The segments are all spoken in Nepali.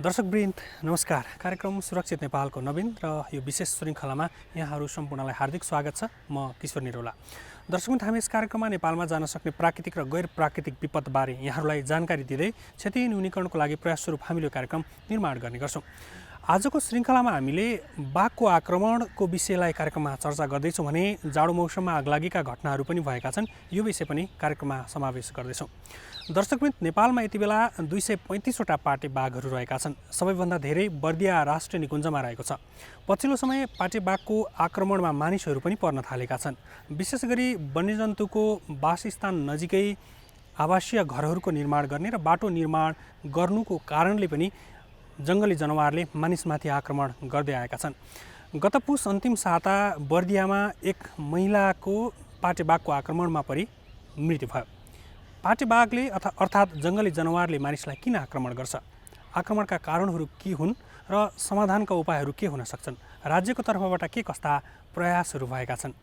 दर्शकवृन्द नमस्कार। कार्यक्रम सुरक्षित नेपालको नवीन र यो विशेष श्रृङ्खलामा यहाँहरू सम्पूर्णलाई हार्दिक स्वागत छ। म किशोर निरौला। दर्शकवृन्द, हामी यस कार्यक्रममा नेपालमा जान सक्ने प्राकृतिक र गैर प्राकृतिक विपदबारे यहाँहरूलाई जानकारी दिँदै क्षति न्यूनीकरणको लागि प्रयास स्वरूप हामीले यो कार्यक्रम निर्माण गर्ने गर्छौँ। आजको श्रृङ्खलामा हामीले बाघको आक्रमणको विषयलाई कार्यक्रममा चर्चा गर्दैछौँ भने जाडो मौसममा आगलागीका घटनाहरू पनि भएका छन्, यो विषय पनि कार्यक्रममा समावेश गर्दैछौँ। दर्शकवृन्द, नेपालमा यति बेला 235वटा पाटे बाघहरू रहेका छन्। सबैभन्दा धेरै बर्दिया राष्ट्रिय निकुञ्जमा रहेको छ। पछिल्लो समय पाटे बाघको आक्रमणमा मानिसहरू पनि पर्न थालेका छन्। विशेष गरी वन्यजन्तुको वासस्थान नजिकै आवासीय घरहरूको निर्माण गर्ने र बाटो निर्माण गर्नुको कारणले पनि जङ्गली जनावरले मानिसमाथि आक्रमण गर्दै आएका छन्। गत पुस अन्तिम साता बर्दियामा एक महिलाको पाटे बाघको आक्रमणमा परि मृत्यु भयो। पाटे बाघले अर्थात् जङ्गली जनावरले मानिसलाई किन आक्रमण गर्छ, आक्रमणका कारणहरू के हुन् र समाधानका उपायहरू के हुन सक्छन्, राज्यको तर्फबाट के कस्ता प्रयासहरू भएका छन्,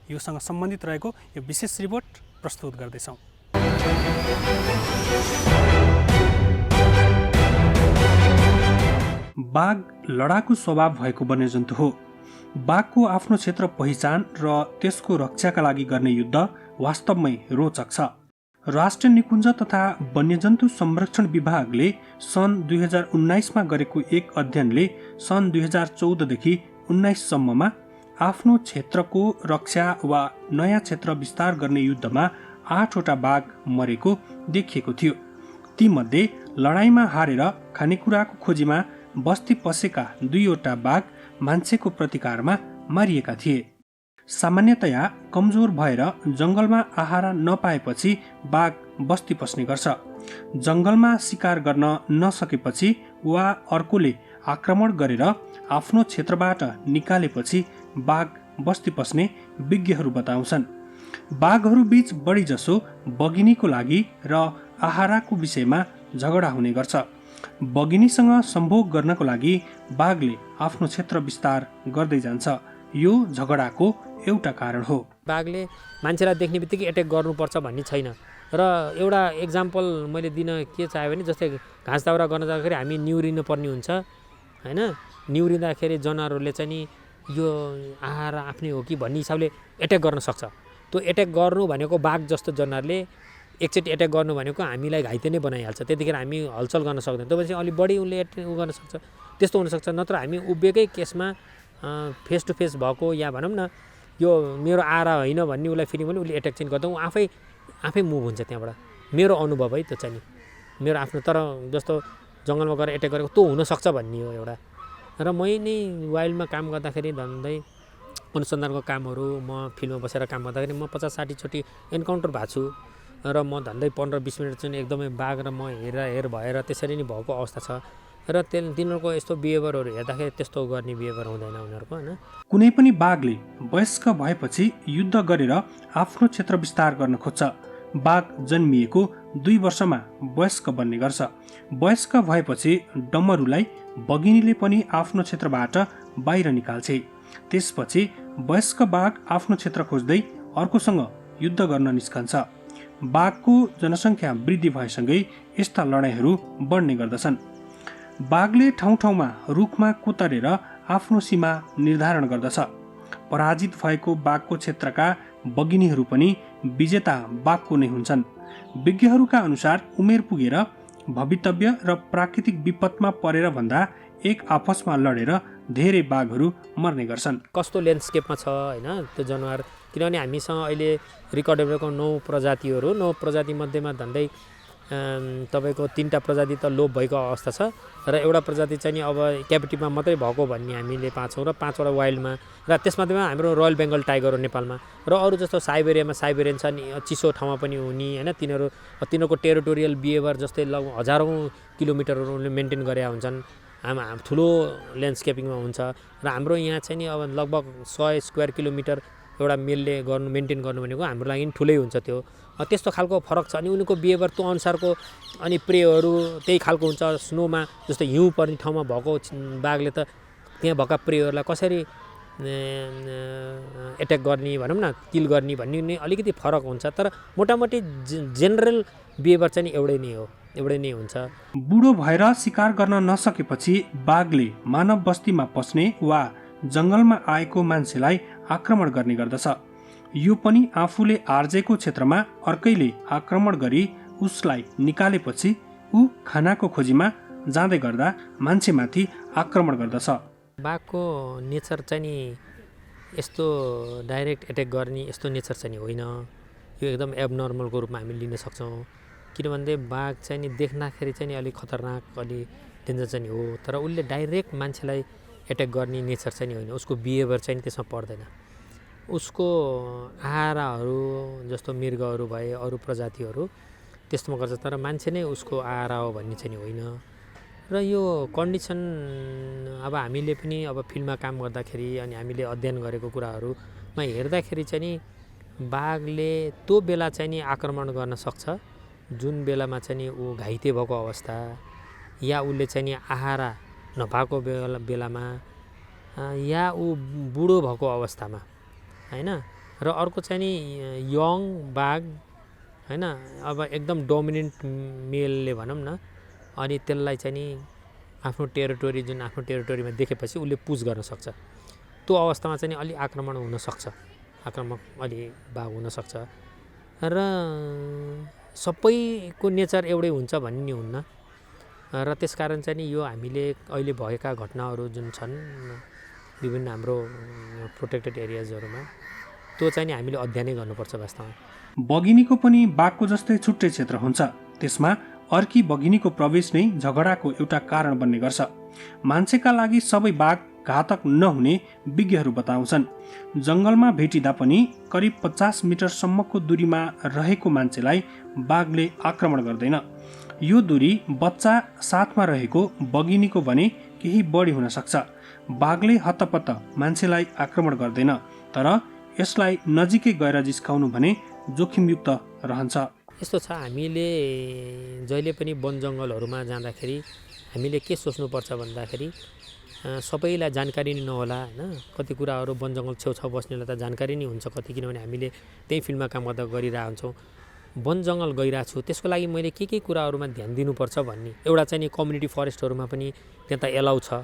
योसँग सम्बन्धित रहेको यो विशेष रिपोर्ट प्रस्तुत गर्दैछौँ। बाघ लडाकु स्वभाव भएको वन्यजन्तु हो। बाघको आफ्नो क्षेत्र पहिचान र त्यसको रक्षाका लागि गर्ने युद्ध वास्तवमै रोचक छ। राष्ट्रिय निकुञ्ज तथा वन्यजन्तु संरक्षण विभागले सन् 2019मा गरेको एक अध्ययनले सन् 2014 देखि 19 सम्ममा आफ्नो क्षेत्रको रक्षा वा नयाँ क्षेत्र विस्तार गर्ने युद्धमा 8वटा बाघ मरेको देखिएको थियो। तीमध्ये लडाईँमा हारेर खानेकुराको खोजीमा बस्ती पसेका 2वटा बाघ मान्छेको प्रतिकारमा मारिएका थिए। सामान्यतया कमजोर भएर जङ्गलमा आहारा नपाएपछि बाघ बस्ती पस्ने गर्छ। जङ्गलमा शिकार गर्न नसकेपछि वा अर्कोले आक्रमण गरेर आफ्नो क्षेत्रबाट निकालेपछि बाघ बस्ती पस्ने विज्ञहरू बताउँछन्। बाघहरू बीच बढी जसो बगिनीको लागि र आहाराको विषयमा झगडा हुने गर्छ। बगिनीसँग सम्भोग गर्नको लागि बाघले आफ्नो क्षेत्र विस्तार गर्दै जान्छ। यो झगडाको एउटा कारण हो। बाघले मान्छेलाई देख्ने बित्तिकै एट्याक गर्नुपर्छ भन्ने छैन। र एउटा एक्जाम्पल मैले दिन के चाह्यो भने जस्तै घाँस दाउरा गर्न जाँदाखेरि हामी निहुरिनु पर्ने हुन्छ हैन। निहुरिँदाखेरि जनावरहरूले चाहिँ नि यो आहार आफ्नै हो कि भन्ने हिसाबले एट्याक गर्न सक्छ। त्यो एट्याक गर्नु भनेको बाघ जस्तो जनावरले एकचोटि एट्याक गर्नु भनेको हामीलाई घाइते नै बनाइहाल्छ। त्यतिखेर हामी हलचल गर्न सक्दैन। त्यसपछि अलि बढी उसले गर्न सक्छ, त्यस्तो हुनसक्छ। नत्र हामी उभिएकै केसमा फेस टु फेस भएको या भनौँ न यो मेरो आरा होइन भन्ने उसलाई फिलिङ पनि उसले एट्याक चाहिँ गर्दा ऊ आफै मुभ हुन्छ त्यहाँबाट। मेरो अनुभव है त्यो चाहिँ नि मेरो आफ्नो। तर जस्तो जङ्गलमा गएर एट्याक गरेको त्यो हुनसक्छ भन्ने हो एउटा। र मैले वाइल्डमा काम गर्दाखेरि धन्दै अनुसन्धानको कामहरू म फिल्डमा बसेर काम गर्दाखेरि म 50-60 चोटि एन्काउन्टर भएको छु। र म धन्दै 15-20 मिनट चाहिँ एकदमै बाघ र म हेर भएर त्यसरी नै भएको अवस्था छ। र तिनीहरूको यस्तो बिहेभियरहरू हेर्दाखेरि त्यस्तो गर्ने बिहेभियर हुँदैन उनीहरूको हैन। कुनै पनि बाघले वयस्क भएपछि युद्ध गरेर आफ्नो क्षेत्र विस्तार गर्न खोज्छ। बाघ जन्मिएको 2 वर्षमा वयस्क बन्ने गर्छ। वयस्क भएपछि डमरुलाई बगिनीले पनि आफ्नो क्षेत्रबाट बाहिर निकाल्छे। त्यसपछि वयस्क बाघ आफ्नो क्षेत्र खोज्दै अर्कोसँग युद्ध गर्न निस्कन्छ। बाघको जनसङ्ख्या वृद्धि भएसँगै यस्ता लडाइँहरू बढ्ने गर्दछन्। बाघले ठाउँ ठाउँमा रुखमा कुतरेर आफ्नो सीमा निर्धारण गर्दछ। पराजित भएको बाघको क्षेत्रका बगिनीहरू पनि विजेता बाघको नै हुन्छन्। विज्ञहरूका अनुसार उमेर पुगेर भवितव्य र प्राकृतिक विपदमा परेर भन्दा एक आपसमा लडेर धेरै बाघहरू मर्ने गर्छन्। कस्तो ल्यान्डस्केपमा छ हैन त्यो जनावर। किनभने हामीसँग अहिले रेकर्ड भएको 9 प्रजातिहरू 9 प्रजाति मध्येमा धन्दै तपाईँको 3टा प्रजाति त लोप भएको अवस्था छ र एउटा प्रजाति चाहिँ नि अब क्याप्टिभमा मात्रै भएको भन्ने हामीले पाउँछौँ। र 5वटा वाइल्डमा र त्यसमध्येमा हाम्रो रोयल बेङ्गल टाइगर हो नेपालमा। र अरू जस्तो साइबेरियन छन्, चिसो ठाउँमा पनि हुने हैन। तिनीहरूको टेरिटोरियल बिहेभियर जस्तै हजारौँ किलोमिटरहरू मेन्टेन गरेका हुन्छन्। ठुलो ल्यान्डस्केपिङमा हुन्छ। र हाम्रो यहाँ चाहिँ नि अब लगभग 100 स्क्वायर किलोमिटर एउटा मेलले मेन्टेन गर्नु भनेको हाम्रो लागि ठुलै हुन्छ। त्यो त्यस्तो खालको फरक छ। अनि उनीहरूको बिहेभियर त्यो अनुसारको अनि प्रेहरू त्यही खालको हुन्छ। स्नोमा जस्तो हिउँ पर्ने ठाउँमा भएको बाघले त त्यहाँ भएका प्रेहरूलाई कसरी एट्याक गर्ने भनौँ न किल गर्ने भन्ने नै अलिकति फरक हुन्छ। तर मोटामोटी जेनरल बिहेभियर चाहिँ एउटै नै हो। एउटै नै हुन्छ। बुढो भएर शिकार गर्न नसकेपछि बाघले मानव बस्तीमा पस्ने वा जङ्गलमा आएको मान्छेलाई आक्रमण गर्ने गर्दछ। यो पनि आफूले आर्जेको क्षेत्रमा अर्कैले आक्रमण गरी उसलाई निकालेपछि ऊ खानाको खोजीमा जाँदै गर्दा मान्छेमाथि आक्रमण गर्दछ। बाघको नेचर चाहिँ नि यस्तो डाइरेक्ट एट्याक गर्ने यस्तो नेचर चाहिँ नि होइन। यो एकदम एबनर्मलको रूपमा हामी लिन सक्छौँ। किनभने बाघ चाहिँ नि देख्दाखेरि चाहिँ नि अलिक खतरनाक अलि डेन्जर चाहिँ नि हो, तर उसले डाइरेक्ट मान्छेलाई एट्याक गर्ने नेचर चाहिँ नि होइन। उसको बिहेभियर चाहिँ नि त्यसमा पर्दैन। उसको आहाराहरू जस्तो मृगहरू भए अरू प्रजातिहरू त्यस्तोमा गर्छ, तर मान्छे नै उसको आहारा हो भन्ने चाहिँ नि होइन। र यो कन्डिसन अब हामीले पनि अब फिल्डमा काम गर्दाखेरि अनि हामीले अध्ययन गरेको कुराहरूमा हेर्दाखेरि चाहिँ नि बाघले त्यो बेला चाहिँ नि आक्रमण गर्न सक्छ जुन बेलामा चाहिँ नि ऊ घाइते भएको अवस्था या उसले चाहिँ नि आहारा नपाएको बेलामा या ऊ बुढो भएको अवस्थामा हैन। र अर्को चाहिँ नि यङ बाघ हैन, अब एकदम डोमिनेन्ट मेलले भनौँ न, अनि त्यसलाई चाहिँ नि आफ्नो टेरिटोरी जुन आफ्नो टेरिटोरीमा देखेपछि उसले पुस गर्न सक्छ। त्यो अवस्थामा चाहिँ नि अलि आक्रमण हुनसक्छ, आक्रामक अलि बाघ हुनसक्छ। र सबैको नेचर एउटै हुन्छ भन्ने नि हुन्न। र त्यसकारण चाहिँ नि यो हामीले अहिले भएका घटनाहरू जुन छन् विभिन्न हाम्रो प्रोटेक्टेड एरियाजहरूमा त्यो चाहिँ नि हामीले अध्ययनै गर्नुपर्छ वास्तवमा। बगिनीको पनि बाघको जस्तै छुट्टै क्षेत्र हुन्छ। त्यसमा अर्की बगिनीको प्रवेश नै झगडाको एउटा कारण बन्ने गर्छ। मान्छेका लागि सबै बाघ घातक नहुने विज्ञहरू बताउँछन्। जङ्गलमा भेटिँदा पनि करिब 50 मिटरसम्मको दूरीमा रहेको मान्छेलाई बाघले आक्रमण गर्दैन। यो दूरी बच्चा साथमा रहेको बगिनीको भने केही बढी हुन सक्छ। बाघले हतपत्त मान्छेलाई आक्रमण गर्दैन, तर यसलाई नजिकै गएर जिस्काउनु भने जोखिमयुक्त रहन्छ। यस्तो छ, हामीले जहिले पनि वन जङ्गलहरूमा जाँदाखेरि हामीले के सोच्नुपर्छ भन्दाखेरि सबैलाई जानकारी नै नहोला होइन। कति कुराहरू वन जङ्गल छेउछाउ बस्नेलाई त जानकारी नै हुन्छ कति, किनभने हामीले त्यही फिल्डमा काम गर्दा गरिरहेको हुन्छौँ। वन जङ्गल गइरहेको छु त्यसको लागि मैले के कुराहरूमा ध्यान दिनुपर्छ भन्ने एउटा चाहिँ नि कम्युनिटी फरेस्टहरूमा पनि त्यहाँ त एलाउ छ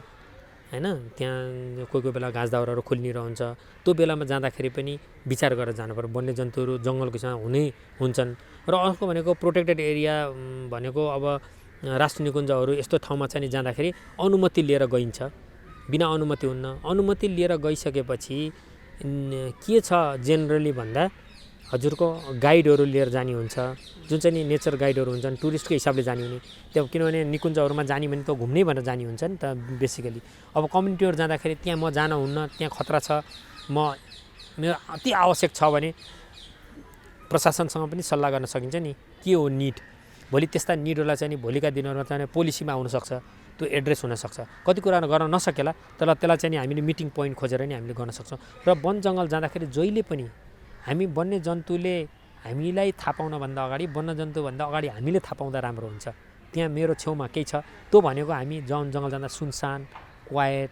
होइन। त्यहाँ कोही बेला घाँस दाउराहरू खोलिरहन्छ, त्यो बेलामा जाँदाखेरि पनि विचार गरेर जानुपर्छ। वन्यजन्तुहरू जङ्गलको छेउमा हुन्छन्। र अर्को भनेको प्रोटेक्टेड एरिया भनेको अब राष्ट्रिय निकुञ्जहरू यस्तो ठाउँमा चाहिँ जाँदाखेरि अनुमति लिएर गइन्छ, बिना अनुमति हुन्न। अनुमति लिएर गइसकेपछि के छ जेनरली भन्दा हजुरको गाइडहरू लिएर जाने हुन्छ, जुन चाहिँ नि नेचर गाइडहरू हुन्छन्, टुरिस्टको हिसाबले जाने हुने। त्यो किनभने निकुञ्जहरूमा जाने भने त घुम्नै भनेर जाने हुन्छ नि त बेसिकली। अब कम्युनिटीहरू जाँदाखेरि त्यहाँ म जान हुन्न, त्यहाँ खतरा छ, मेरो अति आवश्यक छ भने प्रशासनसँग पनि सल्लाह गर्न सकिन्छ नि के हो निड। भोलि त्यस्ता निडहरूलाई चाहिँ नि भोलिका दिनहरूमा चाहिँ पोलिसीमा आउनसक्छ, त्यो एड्रेस हुनसक्छ। कति कुरा गर्न नसकेला तर त्यसलाई चाहिँ नि हामीले मिटिङ पोइन्ट खोजेर नि हामीले गर्न सक्छौँ। र वन जङ्गल जाँदाखेरि जहिले पनि हामी वन्यजन्तुले हामीलाई थाहा पाउनभन्दा अगाडि वन्यजन्तुभन्दा अगाडि हामीले थाहा पाउँदा राम्रो हुन्छ। त्यहाँ मेरो छेउमा केही छ त्यो भनेको हामी जङ्गल जाँदा सुनसान क्वाइट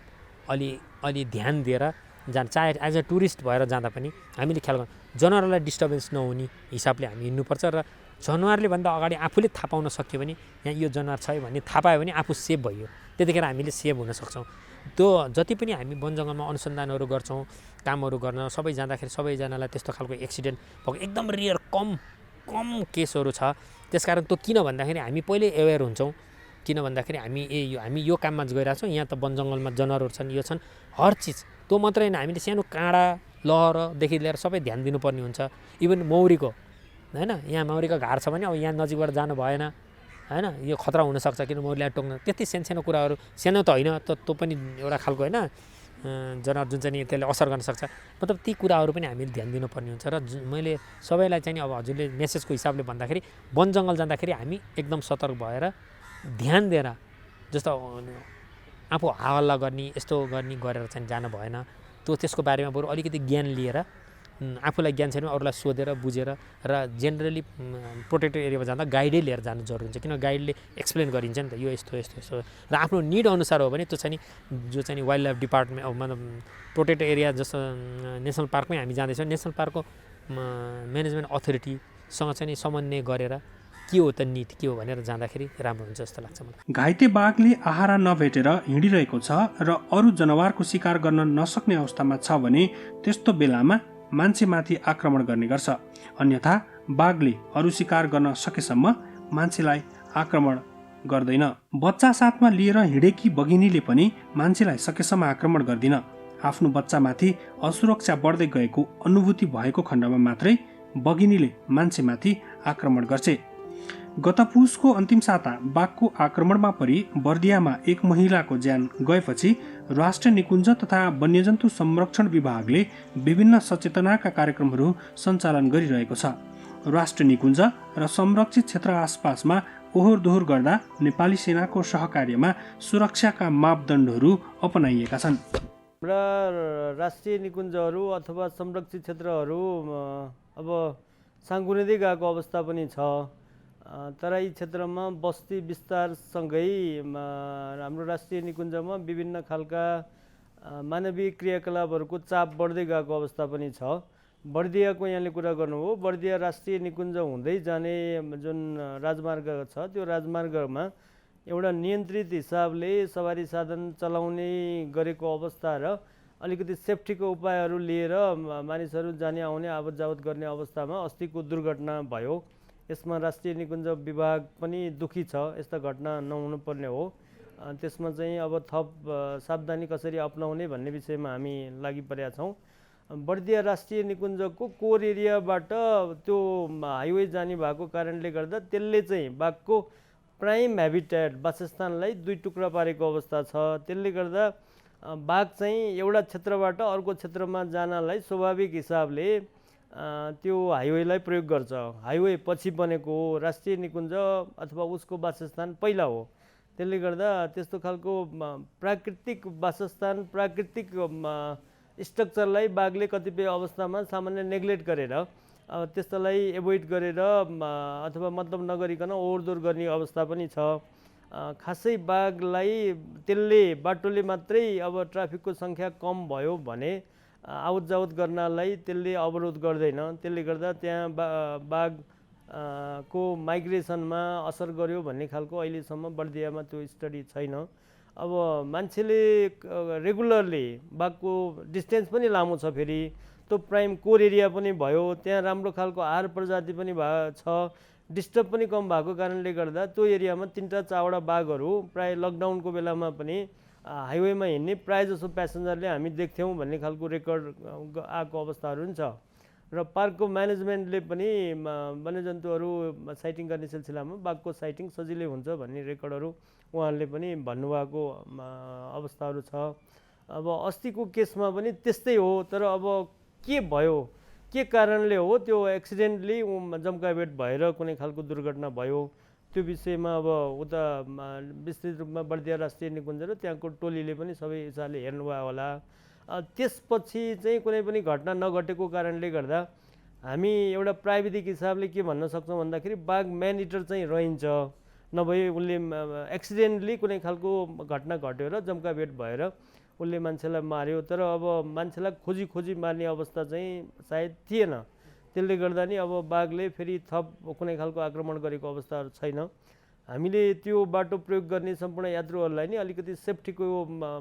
अलि ध्यान दिएर जान्छ। चाहे एज अ टुरिस्ट भएर जाँदा पनि हामीले ख्याल गर्नु, जनावरलाई डिस्टर्बेन्स नहुने हिसाबले हामी हिँड्नुपर्छ। र जनावरले भन्दा अगाडि आफूले थाहा पाउन सक्यो भने यहाँ यो जनावर छ है भन्ने थाहा पायो भने आफू सेफ भयो, त्यतिखेर हामीले सेफ हुन सक्छौँ। त्यो जति पनि हामी वन जङ्गलमा अनुसन्धानहरू गर्छौँ, कामहरू गर्न सबै जाँदाखेरि सबैजनालाई त्यस्तो खालको एक्सिडेन्ट भएको एकदम रेयर कम केसहरू छ। त्यसकारण त्यो किन भन्दाखेरि हामी पहिल्यै एवेर हुन्छौँ। किन भन्दाखेरि हामी यो काममा गइरहेको छौँ, यहाँ त वन जङ्गलमा जनावरहरू छन्, यो छन्, हर चिज त्यो मात्रै होइन। हामीले सानो काँडा लहरदेखि लिएर सबै ध्यान दिनुपर्ने हुन्छ। इभन मौरीको होइन, यहाँ मौरीको घार छ भने अब यहाँ नजिकबाट जानु भएन होइन, यो खतरा हुनसक्छ किन मौरीलाई टोक्न। त्यति सानो कुराहरू, सानो त होइन त्यो पनि एउटा खालको होइन जनावर जुन चाहिँ नि त्यसले असर गर्न सक्छ। मतलब ती कुराहरू पनि हामीले ध्यान दिनुपर्ने हुन्छ। र मैले सबैलाई चाहिँ अब हजुरले मेसेजको हिसाबले भन्दाखेरि वन जङ्गल जाँदाखेरि हामी एकदम सतर्क भएर ध्यान दिएर, जस्तो आफू हल्ला गर्ने यस्तो गरेर चाहिँ जानु भएन। त्यसको बारेमा बरु अलिकति ज्ञान लिएर आफूलाई ज्ञान छैन अरूलाई सोधेर बुझेर र जेनरली प्रोटेक्टेड एरियामा जाँदा गाइडै लिएर जानु जरुरी हुन्छ। किन गाइडले एक्सप्लेन गरिन्छ नि त यो यस्तो र आफ्नो निड अनुसार हो भने त्यो चाहिँ नि जो चाहिँ नि वाइल्ड लाइफ डिपार्टमेन्ट मतलब प्रोटेक्टेड एरिया जस्तो नेसनल पार्कमै हामी जाँदैछौँ, नेसनल पार्कको म्यानेजमेन्ट अथोरिटीसँग चाहिँ नि समन्वय गरेर के हो त नीड के हो भनेर जाँदाखेरि राम्रो हुन्छ जस्तो लाग्छ मलाई। घाइते बाघले आहारा नभेटेर हिँडिरहेको छ र अरू जनावरको शिकार गर्न नसक्ने अवस्थामा छ भने त्यस्तो बेलामा मान्छेमाथि आक्रमण गर्ने गर्छ। अन्यथा बाघले अरू शिकार गर्न सकेसम्म मान्छेलाई आक्रमण गर्दैन। बच्चा साथमा लिएर हिँडेकी बघिनीले पनि मान्छेलाई सकेसम्म आक्रमण गर्दिन। आफ्नो बच्चामाथि असुरक्षा बढ्दै गएको अनुभूति भएको खण्डमा मात्रै बघिनीले मान्छेमाथि आक्रमण गर्छे। गत पुसको अन्तिम साता बाघको आक्रमणमा परि बर्दियामा एक महिलाको ज्यान गएपछि राष्ट्रिय निकुञ्ज तथा वन्यजन्तु संरक्षण विभागले विभिन्न सचेतनाका कार्यक्रमहरू सञ्चालन गरिरहेको छ। राष्ट्रिय निकुञ्ज र संरक्षित क्षेत्र आसपासमा ओहोर दोहोर गर्दा नेपाली सेनाको सहकार्यमा सुरक्षाका मापदण्डहरू अपनाइएका छन्। हाम्रा राष्ट्रिय निकुञ्जहरू अथवा संरक्षित क्षेत्रहरू अब साङ्गुनेदै गएको अवस्था पनि छ। तराई क्षेत्रमा बस्ती विस्तारसँगै हाम्रो राष्ट्रिय निकुञ्जमा विभिन्न खालका मानवीय क्रियाकलापहरूको चाप बढ्दै गएको अवस्था पनि छ। बर्दियाको यहाँले कुरा गर्नुभयो, बर्दिया राष्ट्रिय निकुञ्ज हुँदै जाने जुन राजमार्ग छ त्यो राजमार्गमा एउटा नियन्त्रित हिसाबले सवारी साधन चलाउने गरेको अवस्था र अलिकति सेफ्टीको उपायहरू लिएर मानिसहरू जाने आउने आवत जावत गर्ने अवस्थामा अस्तिको दुर्घटना भयो। यसमा राष्ट्रिय निकुञ्ज विभाग पनि दुखी छ, यस्ता घटना नहुनुपर्ने हो। त्यसमा चाहिँ अब थप सावधानी कसरी अपनाउने भन्ने विषयमा हामी लागि परेका छौँ। बर्दिया राष्ट्रिय निकुञ्जको कोर एरियाबाट त्यो हाइवे जाने भएको कारणले गर्दा त्यसले चाहिँ बाघको प्राइम ह्याबिट्याट वासस्थानलाई दुई टुक्रा पारेको अवस्था छ। त्यसले गर्दा बाघ चाहिँ एउटा क्षेत्रबाट अर्को क्षेत्रमा जानलाई स्वाभाविक हिसाबले त्यो हाइवेलाई प्रयोग गर्छ। हाइवे पछि बनेको हो, राष्ट्रिय निकुञ्ज अथवा उसको वासस्थान पहिला हो। त्यसले गर्दा त्यस्तो खालको प्राकृतिक वासस्थान प्राकृतिक स्ट्रक्चरलाई बाघले कतिपय अवस्थामा सामान्य नेग्लेक्ट गरेर त्यस्तोलाई एभोइड गरेर अथवा मतलब नगरिकन ओहोरदोहोर गर्ने अवस्था पनि छ। खासै बाघलाई त्यसले बाटोले मात्रै अब ट्राफिकको सङ्ख्या कम भयो भने आवत जावत गर्नलाई त्यसले अवरोध गर्दैन। त्यसले गर्दा त्यहाँ बाघ को माइग्रेसनमा असर गर्यो भन्ने खालको अहिलेसम्म बर्दियामा त्यो स्टडी छैन। अब मान्छेले रेगुलरली बाघको डिस्टेन्स पनि लामो छ, फेरि त्यो प्राइम कोर एरिया पनि भयो, त्यहाँ राम्रो खालको आहार प्रजाति पनि छ, डिस्टर्ब पनि कम भएको कारणले गर्दा त्यो एरियामा 3टा 4वटा बाघहरू प्राय लकडाउनको बेलामा पनि हाइवेमा हिँड्ने प्राय जसो प्यासेन्जरले हामी देख्थ्यौँ भन्ने खालको रेकर्ड आएको अवस्थाहरू पनि छ। र पार्कको म्यानेजमेन्टले पनि वन्यजन्तुहरू साइटिङ गर्ने सिलसिलामा बाघको साइटिङ सजिलै हुन्छ भन्ने रेकर्डहरू उहाँहरूले पनि भन्नुभएको अवस्थाहरू छ। अब अस्तिको केसमा पनि त्यस्तै हो, तर अब के भयो, के कारणले हो त्यो एक्सिडेन्टली जम्काभेट भएर कुनै खालको दुर्घटना भयो त्यो विषयमा अब उता विस्तृत रूपमा बर्दिया राष्ट्रिय निकुञ्ज र त्यहाँको टोलीले पनि सबै हिसाबले हेर्नुभयो होला। त्यसपछि चाहिँ कुनै पनि घटना नघटेको कारणले गर्दा हामी एउटा प्राविधिक हिसाबले के भन्न सक्छौँ भन्दाखेरि बाघ म्यान इटर चाहिँ रहन्छ, नभए उसले एक्सिडेन्टली कुनै खालको घटना घट्यो र जम्काभेट भएर उसले मान्छेलाई मार्यो। तर अब मान्छेलाई खोजी खोजी मार्ने अवस्था चाहिँ सायद थिएन। त्यसले गर्दा नि अब बाघले फेरि थप कुनै खालको आक्रमण गरेको अवस्थाहरू छैन। हामीले त्यो बाटो प्रयोग गर्ने सम्पूर्ण यात्रुहरूलाई नि अलिकति सेफ्टीको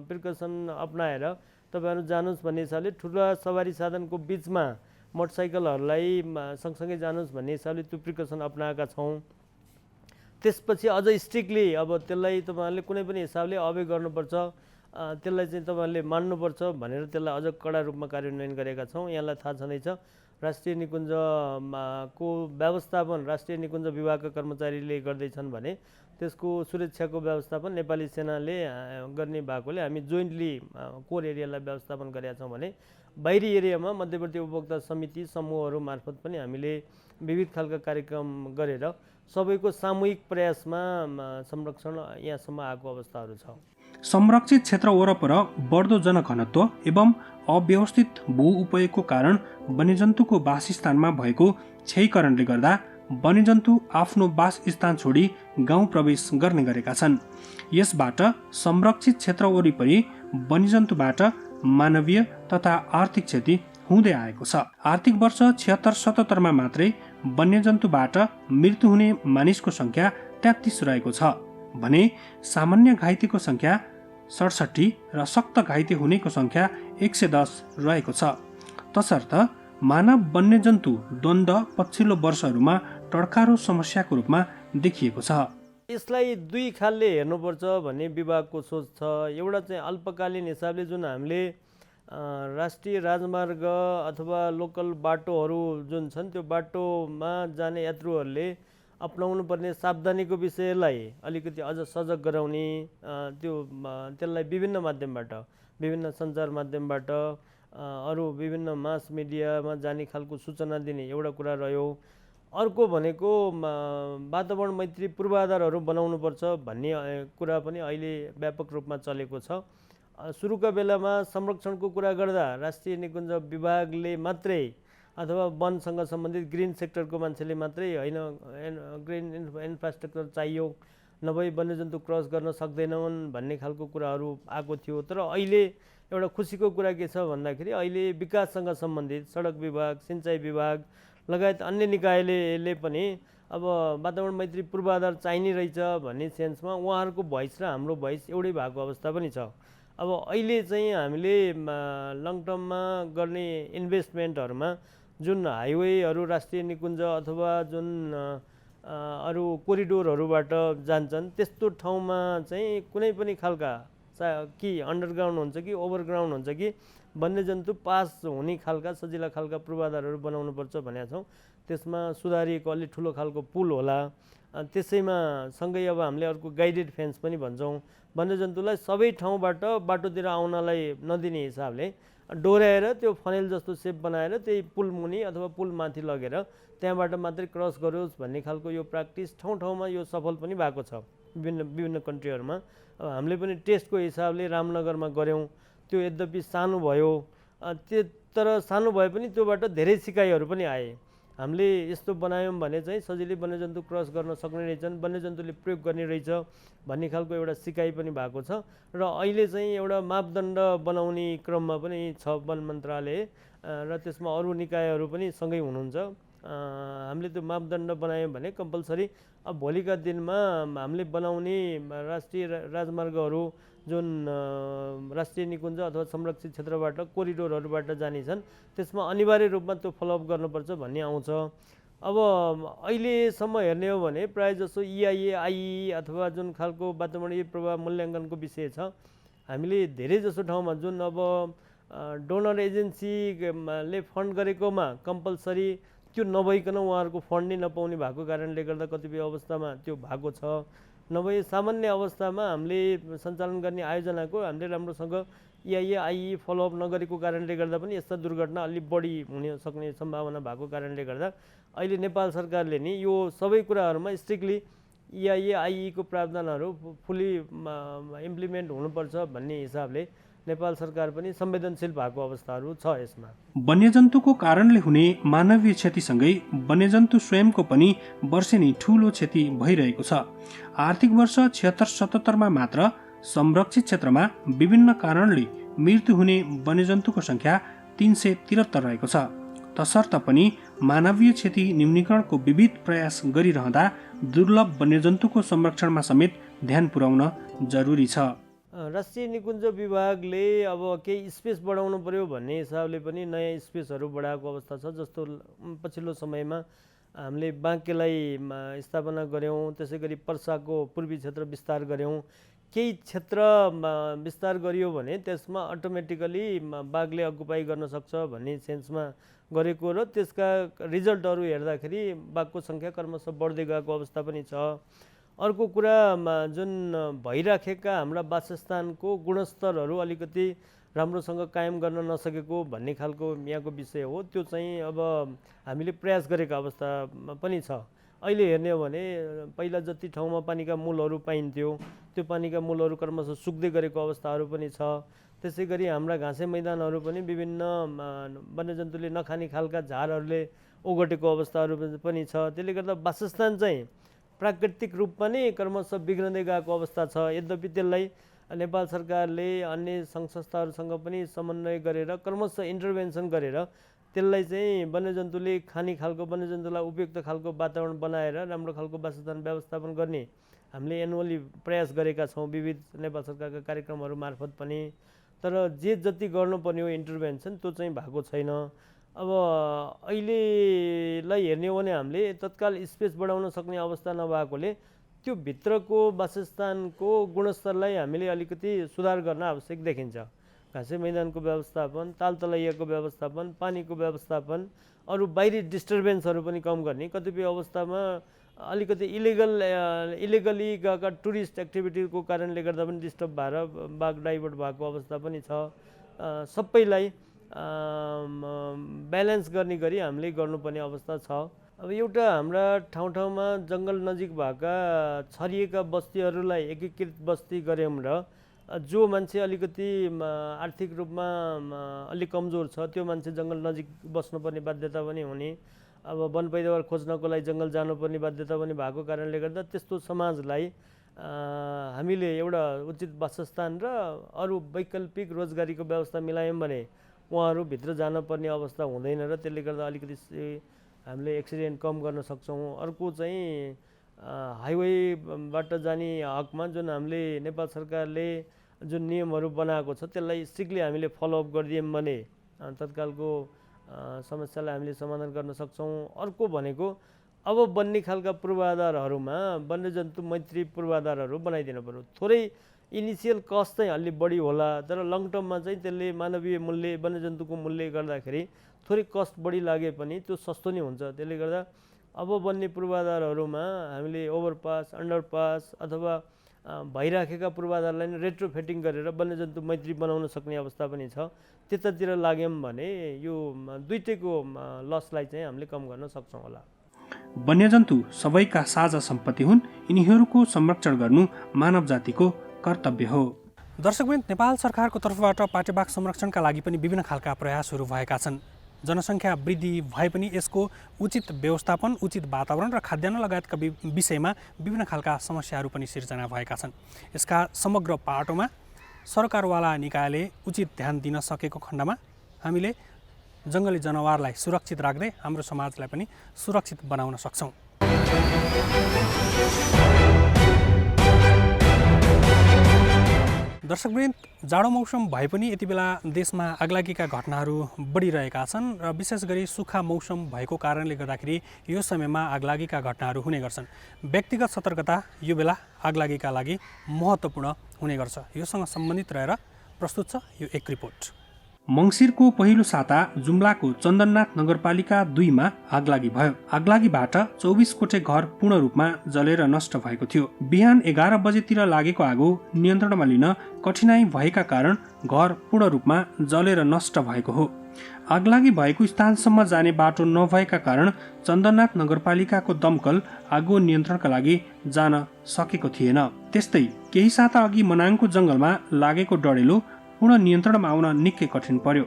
प्रिकसन अपनाएर तपाईँहरू जानुहोस् भन्ने हिसाबले ठुला सवारी साधनको बिचमा मोटरसाइकलहरूलाई सँगसँगै जानुहोस् भन्ने हिसाबले त्यो प्रिकसन अपनाएका छौँ। त्यसपछि अझ स्ट्रिक्टली अब त्यसलाई तपाईँहरूले कुनै पनि हिसाबले अवे गर्नुपर्छ, त्यसलाई चाहिँ तपाईँहरूले मान्नुपर्छ भनेर त्यसलाई अझ कडा रूपमा कार्यान्वयन गरेका छौँ। यहाँलाई थाहा छँदैछ राष्ट्रिय निकुञ्जको व्यवस्थापन राष्ट्रिय निकुञ्ज विभागका कर्मचारीले गर्दैछन् भने त्यसको सुरक्षाको व्यवस्थापन नेपाली सेनाले गर्ने भएकोले हामी जोइन्टली कोर एरियालाई व्यवस्थापन गरेका छौँ भने बाहिरी एरियामा मध्यवर्ती उपभोक्ता समिति समूहहरू मार्फत पनि हामीले विविध खालका कार्यक्रम गरेर सबैको सामूहिक प्रयासमा संरक्षण यहाँसम्म आएको अवस्थाहरू छ। संरक्षित क्षेत्र वरपर बढ्दो जनघनत्व एवं अव्यवस्थित भू उपयोगको कारण वन्यजन्तुको वासस्थानमा भएको क्षयीकरणले गर्दा वन्यजन्तु आफ्नो वासस्थान छोडी गाउँ प्रवेश गर्ने गरेका छन्। यसबाट संरक्षित क्षेत्र वरिपरि वन्यजन्तुबाट मानवीय तथा आर्थिक क्षति हुँदै आएको छ। आर्थिक वर्ष 76-77 मा मात्रै वन्यजन्तुबाट मृत्यु हुने मानिसको सङ्ख्या 33 रहेको छ भने सामान्य घाइतेको सङ्ख्या 67 र सक्त घाइते हुनेको सङ्ख्या 110 रहेको छ। तसर्थ मानव वन्यजन्तु द्वन्द्व पछिल्लो वर्षहरूमा टड्कारो समस्याको रूपमा देखिएको छ। यसलाई दुई खालले हेर्नुपर्छ भन्ने विभागको सोच छ। एउटा चाहिँ अल्पकालीन हिसाबले जुन हामीले राष्ट्रिय राजमार्ग अथवा लोकल बाटोहरू जुन छन् त्यो बाटोमा जाने यात्रुहरूले अपनाउनु पर्ने सावधानीको विषयलाई अलिकति अझ सजग गराउने, त्यसलाई विभिन्न माध्यमबाट, विभिन्न सञ्चार माध्यमबाट, अरू विभिन्न मास मिडियामा जाने खालको सूचना दिने एउटा कुरा रह्यो। अर्को भनेको वातावरण मैत्री पूर्वाधारहरू बनाउनुपर्छ भन्ने कुरा पनि अहिले व्यापक रूपमा चलेको छ। सुरुका बेलामा संरक्षणको कुरा गर्दा राष्ट्रिय निकुञ्ज विभागले मात्रै अथवा वनसँग सम्बन्धित ग्रिन सेक्टरको मान्छेले मात्रै होइन, ग्रिन इन्फ्रास्ट्रक्चर चाहियो, नभई वन्यजन्तु क्रस गर्न सक्दैनन् भन्ने खालको कुराहरू आएको थियो। तर अहिले एउटा खुसीको कुरा के छ भन्दाखेरि अहिले विकाससँग सम्बन्धित सडक विभाग, सिँचाइ विभाग लगायत अन्य निकायले पनि अब वातावरण मैत्री पूर्वाधार चाहिने रहेछ भन्ने सेन्समा उहाँहरूको भोइस र हाम्रो भोइस एउटै भएको अवस्था पनि छ। अब अहिले चाहिँ हामीले लङ टर्ममा गर्ने इन्भेस्टमेन्टहरूमा जुन हाइवेहरू राष्ट्रिय निकुञ्ज अथवा जुन अरू कोरिडोरहरूबाट जान्छन् त्यस्तो ठाउँमा चाहिँ कुनै पनि खालका कि अन्डरग्राउन्ड हुन्छ कि ओभरग्राउन्ड हुन्छ कि वन्यजन्तु पास हुने खालका सजिला खालका पूर्वाधारहरू बनाउनुपर्छ भनेका छौँ। त्यसमा सुधारिएको अलि ठुलो खालको पुल होला। त्यसैमा सँगै अब हामीले अर्को गाइडेड फेन्स पनि भन्छौँ। वन्यजन्तुलाई सबै ठाउँबाट बाटोतिर आउनलाई नदिने हिसाबले डोर्याएर त्यो फनेल जस्तो सेप बनाएर त्यही पुल मुनि अथवा पुल माथि लगेर त्यहाँबाट मात्रै क्रस गरोस् भन्ने खालको यो प्र्याक्टिस ठाउँ ठाउँमा यो सफल पनि भएको छ विभिन्न कन्ट्रीहरूमा। अब हामीले पनि टेस्टको हिसाबले रामनगरमा गऱ्यौँ। त्यो यद्यपि सानो भयो, तर सानो भए पनि त्योबाट धेरै सिकाइहरू पनि आए। हामीले यस्तो बनायौँ भने चाहिँ सजिलै वन्यजन्तु क्रस गर्न सक्ने रहेछन्, वन्यजन्तुले प्रयोग गर्ने रहेछ भन्ने खालको एउटा सिकाइ पनि भएको छ। र अहिले चाहिँ एउटा मापदण्ड बनाउने क्रममा पनि छ वन मन्त्रालय र त्यसमा अरू निकायहरू पनि सँगै हुनुहुन्छ। हामीले त्यो मापदण्ड बनायौँ भने कम्पलसरी अब भोलिका दिनमा हामीले बनाउने राष्ट्रिय राजमार्गहरू जुन राष्ट्रिय निकुञ्ज अथवा संरक्षित क्षेत्रबाट कोरिडोरहरूबाट जाने छन् त्यसमा अनिवार्य रूपमा त्यो फलोअप गर्नुपर्छ भन्ने आउँछ। अब अहिलेसम्म हेर्ने हो भने प्रायः जसो EIA, IE अथवा जुन खालको वातावरणीय प्रभाव मूल्याङ्कनको विषय छ, हामीले धेरै जसो ठाउँमा जुन अब डोनर एजेन्सीले फन्ड गरेकोमा कम्पलसरी त्यो नभइकन उहाँहरूको फन्ड नै नपाउने भएको कारणले गर्दा कतिपय अवस्थामा त्यो भएको छ। नभए सामान्य अवस्थामा हामीले सञ्चालन गर्ने आयोजनाको हामीले राम्रोसँग EIA, IE फलोअप नगरेको कारणले गर्दा पनि यस्ता दुर्घटना अलि बढी हुन सक्ने सम्भावना भएको कारणले गर्दा अहिले नेपाल सरकारले नि यो सबै कुराहरूमा स्ट्रिक्टली EIA, IE को प्रावधानहरू फुल्ली इम्प्लिमेन्ट हुनुपर्छ भन्ने हिसाबले नेपाल सरकार पनि संवेदनशील भएको अवस्थाहरू छ यसमा। वन्यजन्तुको कारणले हुने मानवीय क्षतिसँगै वन्यजन्तु स्वयंको पनि वर्षेनी ठूलो क्षति भइरहेको छ। आर्थिक वर्ष 76-77 मा मात्र संरक्षित क्षेत्रमा विभिन्न कारणले मृत्यु हुने वन्यजन्तुको संख्या 373 रहेको छ। तसर्थ पनि मानवीय क्षति न्यूनीकरणको विविध प्रयास गरिरहँदा दुर्लभ वन्यजन्तुको संरक्षणमा समेत ध्यान पुर्याउन जरुरी छ। राष्ट्रिय निकुञ्ज विभागले अब केही स्पेस बढाउनु पर्यो भन्ने हिसाबले पनि नयाँ स्पेसहरू बढाएको अवस्था छ। जस्तो पछिल्लो समयमा हामीले बाँकेलाई स्थापना गऱ्यौँ, त्यसै गरी पर्साको पूर्वी क्षेत्र विस्तार गऱ्यौँ। केही क्षेत्र विस्तार गरियो भने त्यसमा अटोमेटिकली बाघले अकुपाई गर्न सक्छ भन्ने सेन्समा गरेको र त्यसका रिजल्टहरू हेर्दाखेरि बाघको सङ्ख्या क्रमशः बढ्दै गएको अवस्था पनि छ। अर्को कुरा जुन भइराखेका हाम्रा वासस्थानको गुणस्तरहरू अलिकति राम्रोसँग कायम गर्न नसकेको भन्ने खालको यहाँको विषय हो। त्यो चाहिँ अब हामीले प्रयास गरेका अवस्था पनि छ। अहिले हेर्ने हो भने पहिला जति ठाउँमा पानीका मूलहरू पाइन्थ्यो त्यो पानीका मूलहरू क्रमशः सुक्दै गरेको अवस्थाहरू पनि छ। त्यसै गरी हाम्रा घाँसे मैदानहरू पनि विभिन्न वन्यजन्तुले नखाने खालका झारहरूले ओगटेको अवस्थाहरू पनि छ। त्यसले गर्दा वासस्थान चाहिँ प्राकृतिक रूपमा नै क्रमशः बिग्रँदै गएको अवस्था छ। यद्यपि त्यसलाई नेपाल सरकारले अन्य सङ्घ संस्थाहरूसँग पनि समन्वय गरेर क्रमशः इन्टरभेन्सन गरेर त्यसलाई चाहिँ वन्यजन्तुले खाने खालको वन्यजन्तुलाई उपयुक्त खालको वातावरण बनाएर राम्रो खालको वासस्थान व्यवस्थापन गर्ने हामीले एनुअली प्रयास गरेका छौँ विविध नेपाल सरकारका कार्यक्रमहरू मार्फत पनि। तर जे जति गर्नुपर्ने हो इन्टरभेन्सन त्यो चाहिँ भएको छैन। अब अहिलेलाई हेर्ने हो भने हामीले तत्काल स्पेस बढाउन सक्ने अवस्था नभएकोले त्यो भित्रको वासस्थानको गुणस्तरलाई हामीले अलिकति सुधार गर्न आवश्यक देखिन्छ। घाँसे मैदानको व्यवस्थापन, तालतलैयाको व्यवस्थापन, पानीको व्यवस्थापन, अरू बाहिरी डिस्टर्बेन्सहरू पनि कम गर्ने। कतिपय अवस्थामा अलिकति इलिगली गएका टुरिस्ट एक्टिभिटीको कारणले गर्दा पनि डिस्टर्ब भएर बाघ डाइभर्ट भएको अवस्था पनि छ। सबैलाई ब्यालेन्स गर्ने गरी हामीले गर्नुपर्ने अवस्था छ। अब एउटा हाम्रा ठाउँमा जङ्गल नजिक भएका छरिएका बस्तीहरूलाई एकीकृत बस्ती गऱ्यौँ र जो मान्छे अलिकति आर्थिक रूपमा अलिक कमजोर छ त्यो मान्छे जङ्गल नजिक बस्नुपर्ने बाध्यता पनि हुने। अब वन पैदावार खोज्नको लागि जङ्गल जानुपर्ने बाध्यता पनि भएको कारणले गर्दा त्यस्तो समाजलाई हामीले एउटा उचित वासस्थान र अरू वैकल्पिक रोजगारीको व्यवस्था मिलायौँ भने उहाँहरू भित्र जानुपर्ने अवस्था हुँदैन र त्यसले गर्दा अलिकति हामीले एक्सिडेन्ट कम गर्न सक्छौँ। अर्को चाहिँ हाइवेबाट जाने हकमा जुन हामीले नेपाल सरकारले जुन नियमहरू बनाएको छ त्यसलाई स्ट्रिक्टली हामीले फलोअप गरिदियौँ भने तत्कालको समस्यालाई हामीले समाधान गर्न सक्छौँ। अर्को भनेको अब बन्ने खालका पूर्वाधारहरूमा वन्यजन्तु मैत्री पूर्वाधारहरू बनाइदिनु पर्यो। थोरै इनिसियल कस्ट चाहिँ अलि बढी होला तर लङ टर्ममा चाहिँ त्यसले मानवीय मूल्य वन्यजन्तुको मूल्य गर्दाखेरि थोरै कस्ट बढी लागे पनि त्यो सस्तो नै हुन्छ। त्यसले गर्दा अब बन्ने पूर्वाधारहरूमा हामीले ओभरपास, अन्डरपास अथवा भइराखेका पूर्वाधारलाई नै रेट्रोफिटिङ गरेर वन्यजन्तु मैत्री बनाउन सक्ने अवस्था पनि छ। त्यतातिर लाग्यौँ भने यो दुईटैको लसलाई चाहिँ हामीले कम गर्न सक्छौँ होला। वन्यजन्तु सबैका साझा सम्पत्ति हुन्, यिनीहरूको संरक्षण गर्नु मानव जातिको कर्तव्य हो। दर्शकवृन्द, नेपाल सरकारको तर्फबाट पाटेबाघ संरक्षणका लागि पनि विभिन्न खालका प्रयासहरू भएका छन्। जनसङ्ख्या वृद्धि भए पनि यसको उचित व्यवस्थापन, उचित वातावरण र खाद्यान्न लगायतका विषयमा विभिन्न खालका समस्याहरू पनि सिर्जना भएका छन्। यसका समग्र पाटोमा सरकारवाला निकायले उचित ध्यान दिन सकेको खण्डमा हामीले जङ्गली जनावरलाई सुरक्षित राख्दै हाम्रो समाजलाई पनि सुरक्षित बनाउन सक्छौँ। दर्शकवृन्द, जाडो मौसम भए पनि यति बेला देशमा आगलागीका घटनाहरू बढिरहेका छन् र विशेष गरी सुक्खा मौसम भएको कारणले गर्दाखेरि यो समयमा आगलागीका घटनाहरू हुने गर्छन्। व्यक्तिगत सतर्कता यो बेला आगलागीका लागि महत्त्वपूर्ण हुने गर्छ। योसँग सम्बन्धित रहेर प्रस्तुत छ यो एक रिपोर्ट। मङ्सिरको पहिलो साता जुम्लाको चन्दननाथ नगरपालिका 2 मा आगलागी भयो। आगलागीबाट 24 कोठे घर पूर्ण रूपमा जलेर नष्ट भएको थियो। बिहान 11 बजेतिर लागेको आगो नियन्त्रणमा लिन कठिनाई भएका कारण घर पूर्ण रूपमा जलेर नष्ट भएको हो। आगलागी भएको स्थानसम्म जाने बाटो नभएका कारण चन्दननाथ नगरपालिकाको दमकल आगो नियन्त्रणका लागि जान सकेको थिएन। त्यस्तै केही साता अघि मनाङको जङ्गलमा लागेको डढेलो पूर्ण नियन्त्रणमा आउन निकै कठिन पर्यो।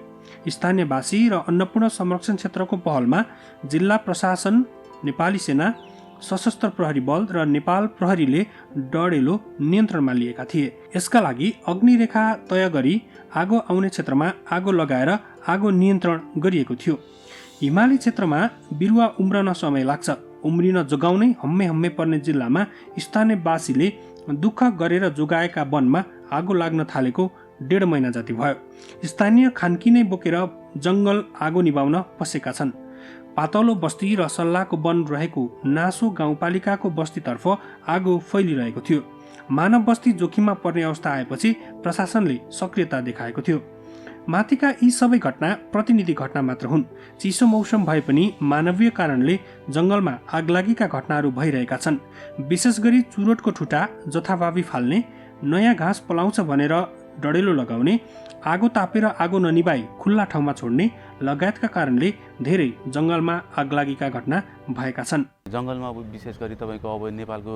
स्थानीयवासी र अन्नपूर्ण संरक्षण क्षेत्रको पहलमा जिल्ला प्रशासन, नेपाली सेना, सशस्त्र प्रहरी बल र नेपाल प्रहरीले डढेलो नियन्त्रणमा लिएका थिए। यसका लागि अग्निरेखा तय गरी आगो आउने क्षेत्रमा आगो लगाएर आगो नियन्त्रण गरिएको थियो। हिमाली क्षेत्रमा बिरुवा उम्रन समय लाग्छ। उम्रिन जोगाउनै हम्मे पर्ने जिल्लामा स्थानीयवासीले दुःख गरेर जोगाएका वनमा आगो लाग्न थालेको 1.5 महिना जति भयो। स्थानीय खानकी बोकेर जङ्गल आगो निभाउन पसेका छन्। पातलो बस्ती र सल्लाहको वन रहेको नासो गाउँपालिकाको बस्तीतर्फ आगो फैलिरहेको थियो। मानव बस्ती जोखिममा पर्ने अवस्था आएपछि प्रशासनले सक्रियता देखाएको थियो। माथिका यी सबै घटना प्रतिनिधि घटना मात्र हुन्। चिसो मौसम भए पनि मानवीय कारणले जङ्गलमा आगलागीका घटनाहरू भइरहेका छन्। विशेष गरी चुरोटको ठुटा जथाभावी फाल्ने, नयाँ घाँस पलाउँछ भनेर डढेलो लगाउने, आगो तापेर आगो ननिभाई खुल्ला ठाउँमा छोड्ने लगायतका कारणले धेरै जङ्गलमा आगलागीका घटना भएका छन्। जङ्गलमा विशेष गरी तपाईँको अब नेपालको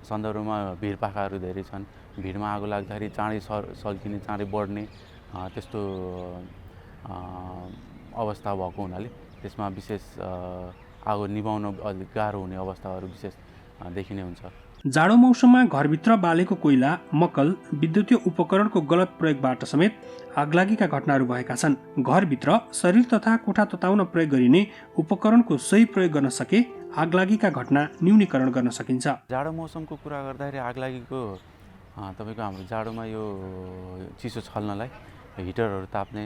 सन्दर्भमा भिडपाकाहरू धेरै छन्। भिडमा आगो लाग्दाखेरि चाँडै सल्किने, चाँडै बढ्ने त्यस्तो अवस्था भएको हुनाले त्यसमा विशेष आगो निभाउन अलिक गाह्रो हुने अवस्थाहरू विशेष देखिने हुन्छ। जाडो मौसममा घरभित्र बालेको कोइला, मक्कल, विद्युतीय उपकरणको गलत प्रयोगबाट समेत आगलागीका घटनाहरू भएका छन्। घरभित्र शरीर तथा कोठा तताउन प्रयोग गरिने उपकरणको सही प्रयोग गर्न सके आगलागीका घटना न्यूनीकरण गर्न सकिन्छ। जाडो मौसमको कुरा गर्दाखेरि आगलागीको तपाईँको हाम्रो जाडोमा यो चिसो छल्नलाई हिटरहरू ताप्ने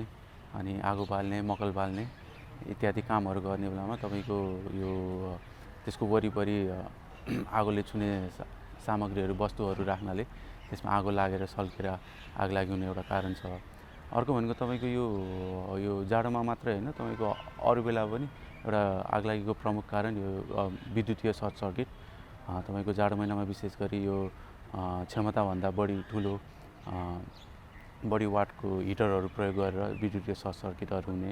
अनि आगो बाल्ने, मक्कल बाल्ने इत्यादि कामहरू गर्ने बेलामा तपाईँको यो त्यसको वरिपरि आगोले छुने सामग्रीहरू, वस्तुहरू राख्नाले त्यसमा आगो लागेर सल्केर आगलागी हुने एउटा कारण छ। अर्को भनेको तपाईँको यो जाडोमा मात्रै होइन, तपाईँको अरू बेला पनि एउटा आगलागीको प्रमुख कारण यो विद्युतीय सर्ट सर्किट। तपाईँको जाडो महिनामा विशेष गरी यो क्षमताभन्दा बढी वाटको हिटरहरू प्रयोग गरेर विद्युतीय सर्ट सर्किटहरू हुने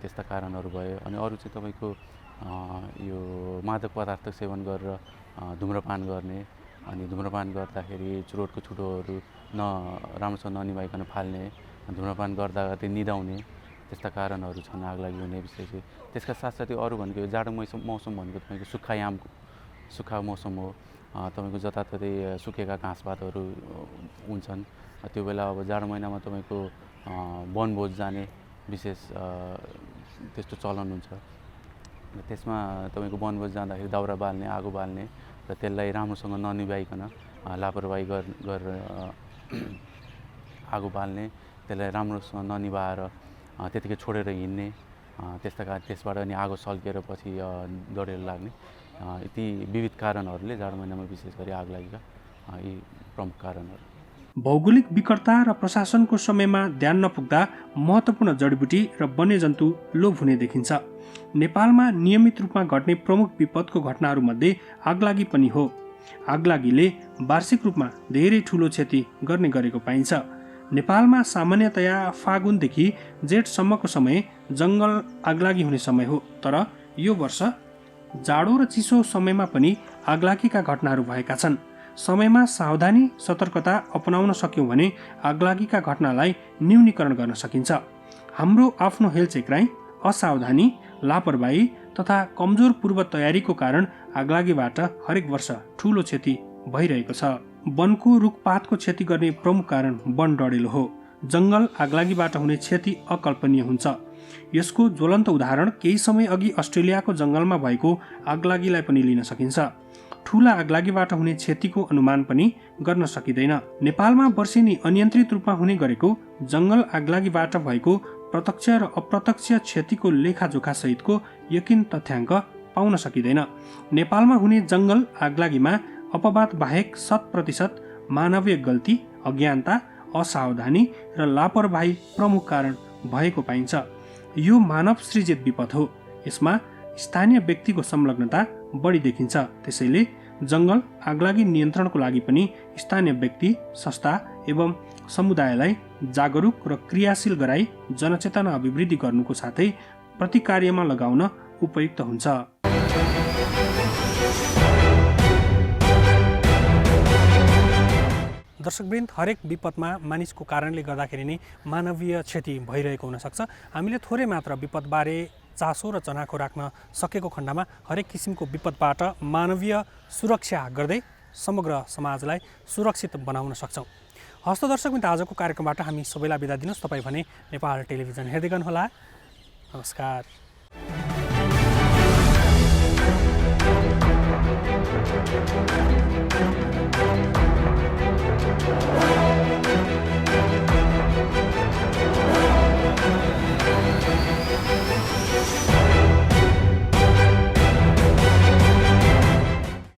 त्यस्ता कारणहरू भयो। अनि अरू चाहिँ तपाईँको यो मादक पदार्थ सेवन गरेर धुम्रपान गर्ने, अनि धुम्रपान गर्दाखेरि चुरोटको छुटोहरू राम्रोसँग ननिभाइकन फाल्ने, धुम्रपान गर्दा त्यो निदाउने त्यस्ता कारणहरू छन् आगलागी हुने विशेष। त्यसका साथसाथै अरू भनेको यो जाडो मौसम भनेको तपाईँको सुक्खा मौसम हो। तपाईँको जताततै सुकेका घाँसपातहरू हुन्छन्। त्यो बेला अब जाडो महिनामा तपाईँको वनभोज जाने विशेष त्यस्तो चलन हुन्छ। त्यसमा तपाईँको वनभोज जाँदाखेरि दाउरा बाल्ने, आगो बाल्ने र त्यसलाई राम्रोसँग ननिभाइकन लापरवाही गरेर आगो बाल्ने, त्यसलाई राम्रोसँग ननिभाएर त्यतिकै छोडेर हिँड्ने, त्यसबाट अनि आगो सल्केर पछि डढेर लाग्ने, ती विविध कारणहरूले जाडो महिनामा विशेष गरी आगलागीका यी प्रमुख कारणहरू। भौगोलिक विकटता र प्रशासनको समयमा ध्यान नपुग्दा महत्त्वपूर्ण जडीबुटी र वन्यजन्तु लोप हुने देखिन्छ। नेपालमा नियमित रूपमा घट्ने प्रमुख विपदको घटनाहरूमध्ये आगलागी पनि हो। आगलागीले वार्षिक रूपमा धेरै ठूलो क्षति गर्ने गरेको पाइन्छ। नेपालमा सामान्यतया फागुनदेखि जेठसम्मको समय जङ्गल आगलागी हुने समय हो, तर यो वर्ष जाडो र चिसो समयमा पनि आगलागीका घटनाहरू भएका छन्। समयमा सावधानी, सतर्कता अपनाउन सक्यौँ भने आगलागीका घटनालाई न्यूनीकरण गर्न सकिन्छ। हाम्रो आफ्नो हेलचेक्राइ, असावधानी, लापरवाही तथा कमजोर पूर्व तयारीको कारण आगलागीबाट हरेक वर्ष ठूलो क्षति भइरहेको छ। वनको रुखपातको क्षति गर्ने प्रमुख कारण वन डढेलो हो। जङ्गल आगलागीबाट हुने क्षति अकल्पनीय हुन्छ। यसको ज्वलन्त उदाहरण केही समय अघि अस्ट्रेलियाको जङ्गलमा भएको आगलागीलाई पनि लिन सकिन्छ। ठूला आगलागीबाट हुने क्षतिको अनुमान पनि गर्न सकिँदैन। नेपालमा वर्षेनी अनियन्त्रित रूपमा हुने गरेको जङ्गल आगलागीबाट भएको प्रत्यक्ष र अप्रत्यक्ष क्षतिको लेखाजोखा सहितको यकिन तथ्याङ्क पाउन सकिँदैन। नेपालमा हुने जङ्गल आगलागीमा अपवाद बाहेक 100% मानवीय गल्ती, अज्ञानता, असावधानी र लापरवाही प्रमुख कारण भएको पाइन्छ। यो मानव सृजित विपद हो। यसमा स्थानीय व्यक्तिको संलग्नता बढी देखिन्छ। त्यसैले जङ्गल आगलागी नियन्त्रणको लागि पनि स्थानीय व्यक्ति, संस्था एवं समुदायलाई जागरुक र क्रियाशील गराई जनचेतना अभिवृद्धि गर्नुको साथै प्रतिकार्यमा लगाउन उपयुक्त हुन्छ। दर्शकवृन्द, हरेक विपदमा मानिसको कारणले गर्दाखेरि नै मानवीय क्षति भइरहेको हुनसक्छ। हामीले थोरै मात्र विपदबारे चासो र चनाखो राख्न सकेको खण्डमा हरेक किसिमको विपदबाट मानवीय सुरक्षा गर्दै समग्र समाजलाई सुरक्षित बनाउन सक्छौँ। हस्त दर्शकवृन्द, आजको कार्यक्रमबाट हामी सबैलाई बिदा दिनुहोस्। तपाईँ भने नेपाल टेलिभिजन हेर्दै गर्नुहोला। नमस्कार।